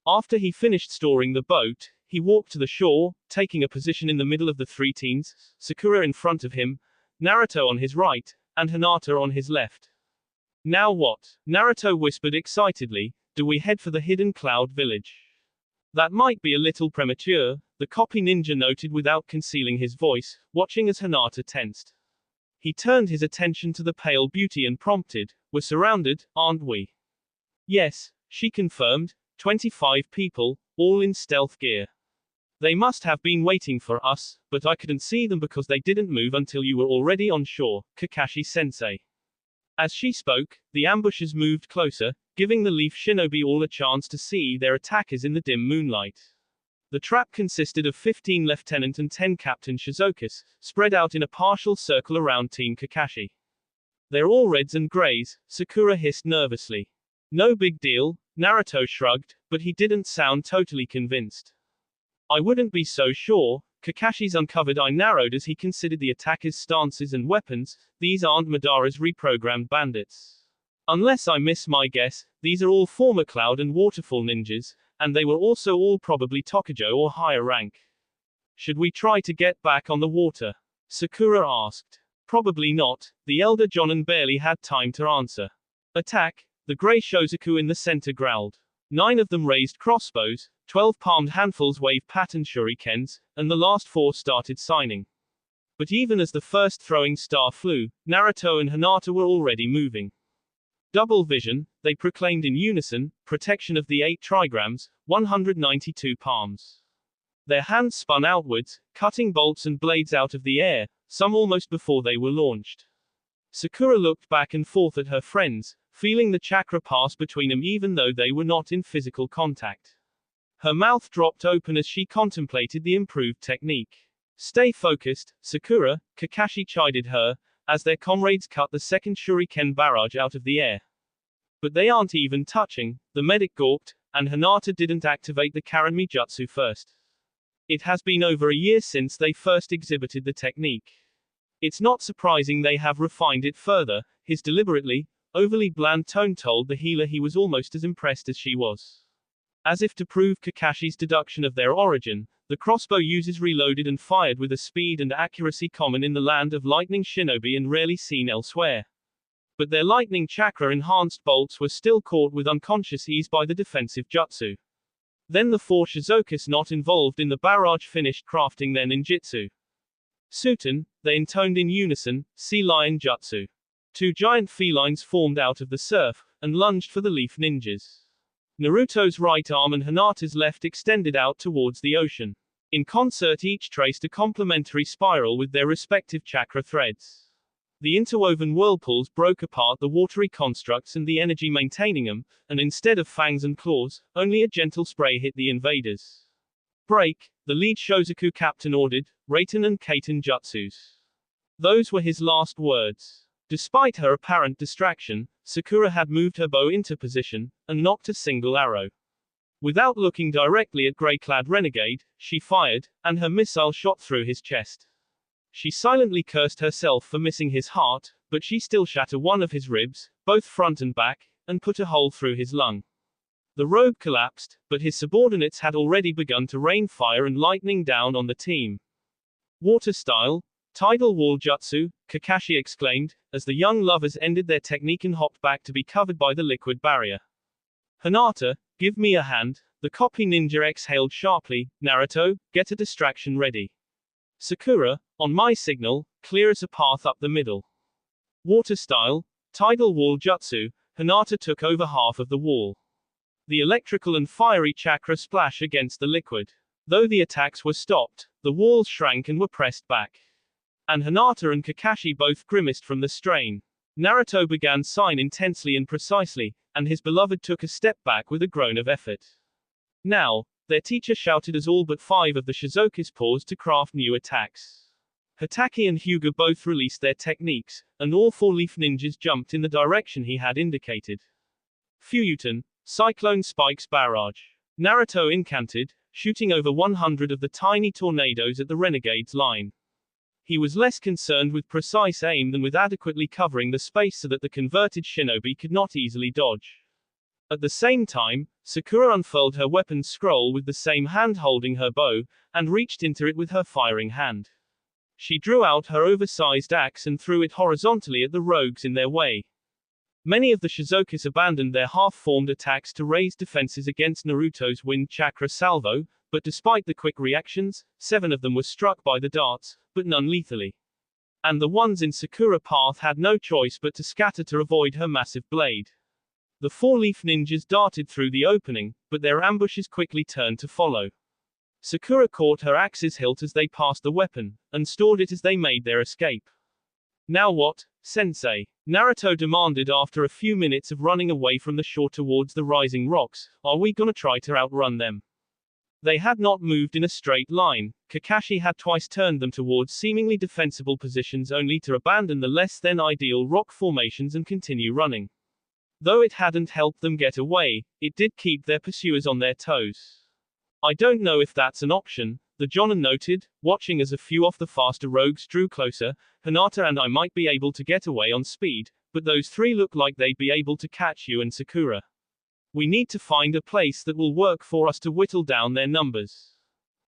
After he finished storing the boat, he walked to the shore, taking a position in the middle of the three teens, Sakura in front of him, Naruto on his right, and Hinata on his left. Now what? Naruto whispered excitedly, do we head for the hidden cloud village? That might be a little premature, the copy ninja noted without concealing his voice, watching as Hinata tensed. He turned his attention to the pale beauty and prompted, we're surrounded, aren't we? Yes, she confirmed, 25 people, all in stealth gear. They must have been waiting for us, but I couldn't see them because they didn't move until you were already on shore, Kakashi-sensei. As she spoke, the ambushers moved closer, giving the leaf shinobi all a chance to see their attackers in the dim moonlight. The trap consisted of 15 lieutenant and 10 captain Shizokas, spread out in a partial circle around Team Kakashi. They're all reds and grays, Sakura hissed nervously. No big deal, Naruto shrugged, but he didn't sound totally convinced. I wouldn't be so sure. Kakashi's uncovered eye narrowed as he considered the attackers' stances and weapons. These aren't Madara's reprogrammed bandits. Unless I miss my guess, these are all former Cloud and Waterfall ninjas, and they were also all probably Tokujo or higher rank. Should we try to get back on the water? Sakura asked. Probably not, the elder Jonin barely had time to answer. Attack, the gray Shozaku in the center growled. 9 of them raised crossbows, 12 palmed handfuls waved pattern shurikens, and the last 4 started signing. But even as the first throwing star flew, Naruto and Hinata were already moving. Double vision, they proclaimed in unison, protection of the 8 trigrams, 192 palms. Their hands spun outwards, cutting bolts and blades out of the air, some almost before they were launched. Sakura looked back and forth at her friends, feeling the chakra pass between them even though they were not in physical contact. Her mouth dropped open as she contemplated the improved technique. Stay focused, Sakura, Kakashi chided her, as their comrades cut the second shuriken barrage out of the air. But they aren't even touching, the medic gawked, and Hinata didn't activate the Karenmi Jutsu first. It has been over a year since they first exhibited the technique. It's not surprising they have refined it further, his deliberately, overly bland tone told the healer he was almost as impressed as she was. As if to prove Kakashi's deduction of their origin, the crossbow users reloaded and fired with a speed and accuracy common in the land of lightning shinobi and rarely seen elsewhere. But their lightning chakra-enhanced bolts were still caught with unconscious ease by the defensive jutsu. Then the 4 Shizokas not involved in the barrage finished crafting their ninjutsu. Suten, they intoned in unison, Sea Lion Jutsu. 2 giant felines formed out of the surf, and lunged for the leaf ninjas. Naruto's right arm and Hinata's left extended out towards the ocean. In concert each traced a complementary spiral with their respective chakra threads. The interwoven whirlpools broke apart the watery constructs and the energy maintaining them, and instead of fangs and claws, only a gentle spray hit the invaders. Break, the lead Shozaku captain ordered, Raiten and Kaiten jutsus. Those were his last words. Despite her apparent distraction, Sakura had moved her bow into position, and nocked a single arrow. Without looking directly at gray-clad renegade, she fired, and her missile shot through his chest. She silently cursed herself for missing his heart, but she still shattered one of his ribs, both front and back, and put a hole through his lung. The robe collapsed, but his subordinates had already begun to rain fire and lightning down on the team. Water style, Tidal wall jutsu, Kakashi exclaimed, as the young lovers ended their technique and hopped back to be covered by the liquid barrier. Hinata, give me a hand, the copy ninja exhaled sharply. Naruto, get a distraction ready. Sakura, on my signal, clear us a path up the middle. Water style, tidal wall jutsu, Hinata took over half of the wall. The electrical and fiery chakra splash against the liquid. Though the attacks were stopped, the walls shrank and were pressed back. And Hinata and Kakashi both grimaced from the strain. Naruto began sighing intensely and precisely, and his beloved took a step back with a groan of effort. Now, their teacher shouted as all but 5 of the Shizokis paused to craft new attacks. Hatake and Hyuga both released their techniques, and all 4 leaf ninjas jumped in the direction he had indicated. Fuyuten, Cyclone Spikes Barrage. Naruto incanted, shooting over 100 of the tiny tornadoes at the renegade's line. He was less concerned with precise aim than with adequately covering the space so that the converted shinobi could not easily dodge. At the same time, Sakura unfurled her weapon scroll with the same hand holding her bow, and reached into it with her firing hand. She drew out her oversized axe and threw it horizontally at the rogues in their way. Many of the Shizokis abandoned their half-formed attacks to raise defenses against Naruto's wind chakra salvo, but despite the quick reactions, 7 of them were struck by the darts, but none lethally. And the ones in Sakura path had no choice but to scatter to avoid her massive blade. The 4 leaf ninjas darted through the opening, but their ambushes quickly turned to follow. Sakura caught her axe's hilt as they passed the weapon, and stored it as they made their escape. Now what, sensei? Naruto demanded after a few minutes of running away from the shore towards the rising rocks. Are we gonna try to outrun them? They had not moved in a straight line. Kakashi had twice turned them towards seemingly defensible positions only to abandon the less than ideal rock formations and continue running. Though it hadn't helped them get away, it did keep their pursuers on their toes. I don't know if that's an option, the Jonin noted, watching as a few of the faster rogues drew closer. Hinata and I might be able to get away on speed, but those 3 look like they'd be able to catch you and Sakura. We need to find a place that will work for us to whittle down their numbers.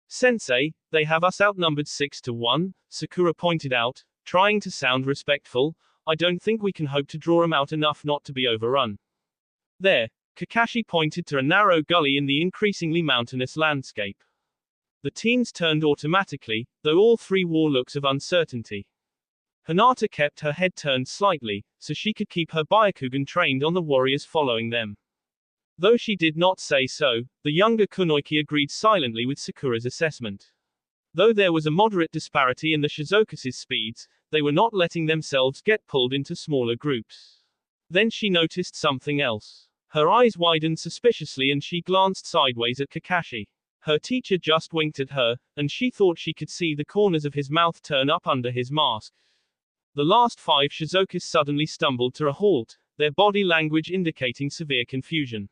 Sensei, they have us outnumbered 6 to 1, Sakura pointed out, trying to sound respectful. I don't think we can hope to draw them out enough not to be overrun. There, Kakashi pointed to a narrow gully in the increasingly mountainous landscape. The teens turned automatically, though all 3 wore looks of uncertainty. Hinata kept her head turned slightly, so she could keep her Byakugan trained on the warriors following them. Though she did not say so, the younger Kunoichi agreed silently with Sakura's assessment. Though there was a moderate disparity in the Shizoka's speeds, they were not letting themselves get pulled into smaller groups. Then she noticed something else. Her eyes widened suspiciously and she glanced sideways at Kakashi. Her teacher just winked at her, and she thought she could see the corners of his mouth turn up under his mask. The last 5 Shizokis suddenly stumbled to a halt, their body language indicating severe confusion.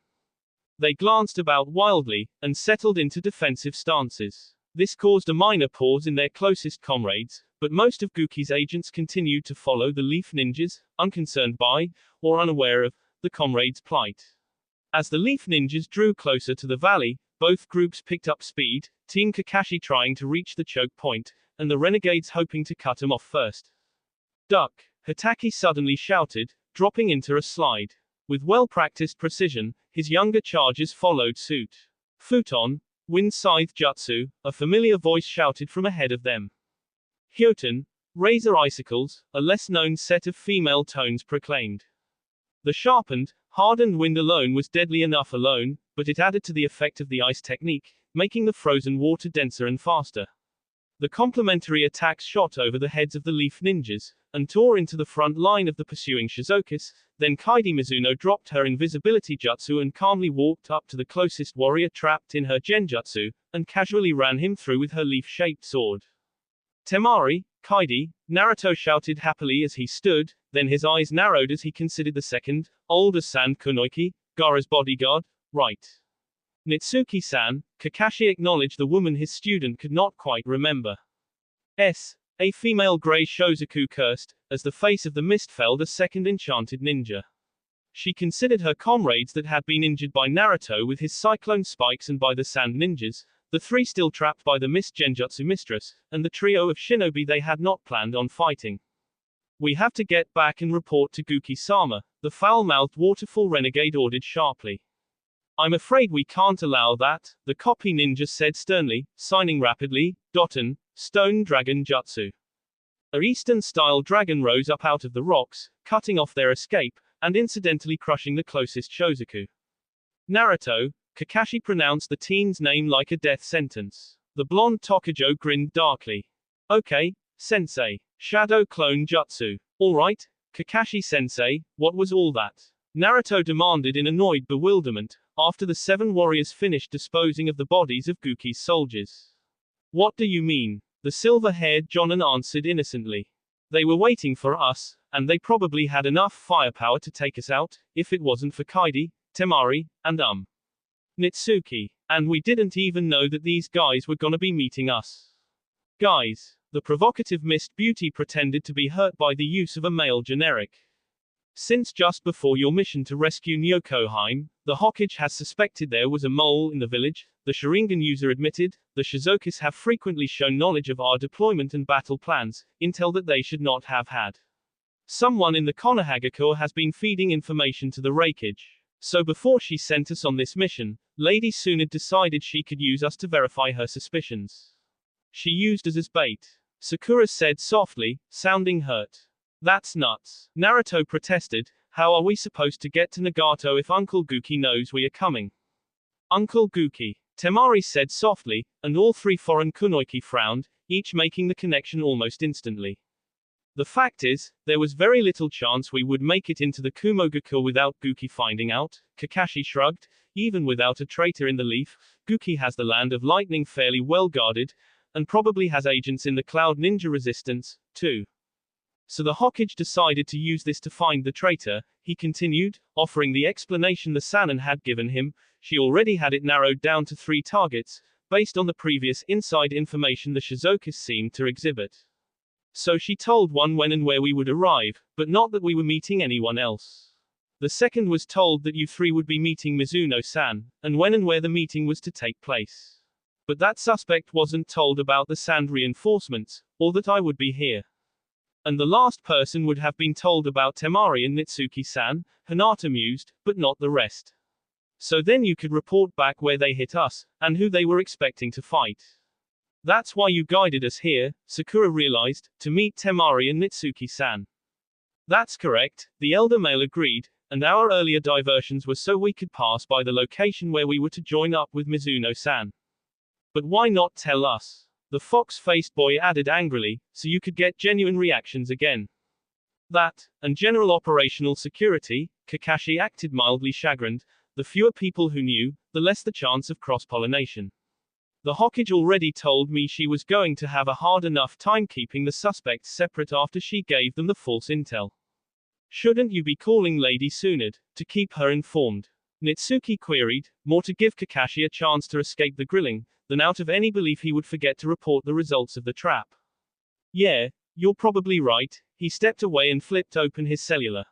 They glanced about wildly, and settled into defensive stances. This caused a minor pause in their closest comrades, but most of Guki's agents continued to follow the leaf ninjas, unconcerned by, or unaware of, the comrades' plight. As the leaf ninjas drew closer to the valley, both groups picked up speed, Team Kakashi trying to reach the choke point, and the renegades hoping to cut him off first. Duck! Hatake suddenly shouted, dropping into a slide. With well-practiced precision, his younger charges followed suit. Futon, Wind Scythe Jutsu, a familiar voice shouted from ahead of them. Hyoten, Razor Icicles, a less-known set of female tones proclaimed. The sharpened, hardened wind alone was deadly enough alone, but it added to the effect of the ice technique, making the frozen water denser and faster. The complementary attacks shot over the heads of the leaf ninjas, and tore into the front line of the pursuing Shizokis. Then Kaide Mizuno dropped her invisibility jutsu and calmly walked up to the closest warrior trapped in her genjutsu, and casually ran him through with her leaf-shaped sword. Temari, Kaide, Naruto shouted happily as he stood, then his eyes narrowed as he considered the second, older Sand Kunoichi, Gaara's bodyguard, right. Nitsuki-san, Kakashi acknowledged the woman his student could not quite remember. A female Grey Shozaku cursed, as the face of the mist felled a second enchanted ninja. She considered her comrades that had been injured by Naruto with his cyclone spikes and by the sand ninjas, The three still trapped by the Mist Genjutsu mistress, and the trio of shinobi they had not planned on fighting. We have to get back and report to Guki-sama, the foul-mouthed waterfall renegade ordered sharply. I'm afraid we can't allow that, the copy ninja said sternly, signing rapidly, Doton, Stone Dragon Jutsu. A Eastern-style dragon rose up out of the rocks, cutting off their escape, and incidentally crushing the closest Shozaku. Naruto, Kakashi pronounced the teen's name like a death sentence. The blonde Tokujo grinned darkly. Okay, sensei. Shadow clone jutsu. Alright, Kakashi-sensei, what was all that? Naruto demanded in annoyed bewilderment, after the 7 warriors finished disposing of the bodies of Guki's soldiers. What do you mean? The silver-haired Jonin answered innocently. They were waiting for us, and they probably had enough firepower to take us out, if it wasn't for Kaidi, Temari, and Nitsuki. And we didn't even know that these guys were gonna be meeting us. Guys. The provocative Mist Beauty pretended to be hurt by the use of a male generic. Since just before your mission to rescue Nyokoheim, the Hokage has suspected there was a mole in the village, the Sharingan user admitted, the Shizokis have frequently shown knowledge of our deployment and battle plans, intel that they should not have had. Someone in the Konohagakure has been feeding information to the Raikage. So before she sent us on this mission, Lady Tsunade decided she could use us to verify her suspicions. She used us as bait. Sakura said softly, sounding hurt. That's nuts. Naruto protested, how are we supposed to get to Nagato if Uncle Guki knows we are coming? Uncle Guki. Temari said softly, and all 3 foreign kunoiki frowned, each making the connection almost instantly. The fact is, there was very little chance we would make it into the Kumogakure without Guki finding out, Kakashi shrugged, even without a traitor in the leaf, Guki has the Land of Lightning fairly well guarded, and probably has agents in the Cloud Ninja Resistance, too. So the Hokage decided to use this to find the traitor, he continued, offering the explanation the Sannin had given him. She already had it narrowed down to 3 targets, based on the previous inside information the Shizokis seemed to exhibit. So she told one when and where we would arrive, but not that we were meeting anyone else. The second was told that you 3 would be meeting Mizuno-san, and when and where the meeting was to take place. But that suspect wasn't told about the sand reinforcements, or that I would be here. And the last person would have been told about Temari and Nitsuki-san, Hinata mused, but not the rest. So then you could report back where they hit us, and who they were expecting to fight. That's why you guided us here, Sakura realized, to meet Temari and Nitsuki-san. That's correct, the elder male agreed, and our earlier diversions were so we could pass by the location where we were to join up with Mizuno-san. But why not tell us? The fox-faced boy added angrily, so you could get genuine reactions again. That, and general operational security, Kakashi acted mildly chagrined, the fewer people who knew, the less the chance of cross-pollination. The Hokage already told me she was going to have a hard enough time keeping the suspects separate after she gave them the false intel. Shouldn't you be calling Lady Tsunade, to keep her informed? Nitsuki queried, more to give Kakashi a chance to escape the grilling, than out of any belief he would forget to report the results of the trap. Yeah, you're probably right, he stepped away and flipped open his cellular.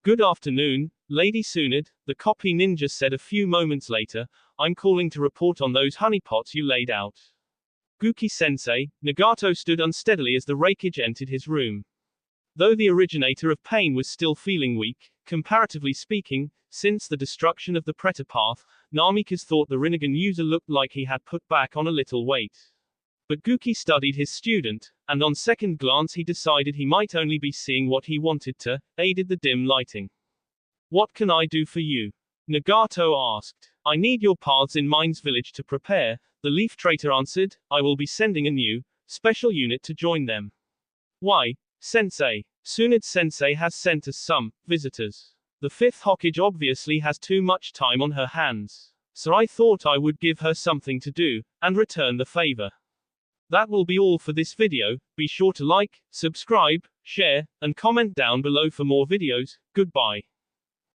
Good afternoon, Lady Tsunade, the copy ninja said a few moments later, I'm calling to report on those honeypots you laid out. Guki-sensei, Nagato stood unsteadily as the Raikage entered his room. Though the originator of pain was still feeling weak, comparatively speaking, since the destruction of the Preta path, Namikaze thought the Rinnegan user looked like he had put back on a little weight. But Guki studied his student, and on second glance he decided he might only be seeing what he wanted to, aided the dim lighting. What can I do for you? Nagato asked. I need your paths in Mine's village to prepare, the leaf traitor answered, I will be sending a new, special unit to join them. Why, Sensei? Tsunade-sensei has sent us some visitors. The 5th Hokage obviously has too much time on her hands. So I thought I would give her something to do, and return the favor. That will be all for this video. Be sure to like, subscribe, share, and comment down below for more videos. Goodbye.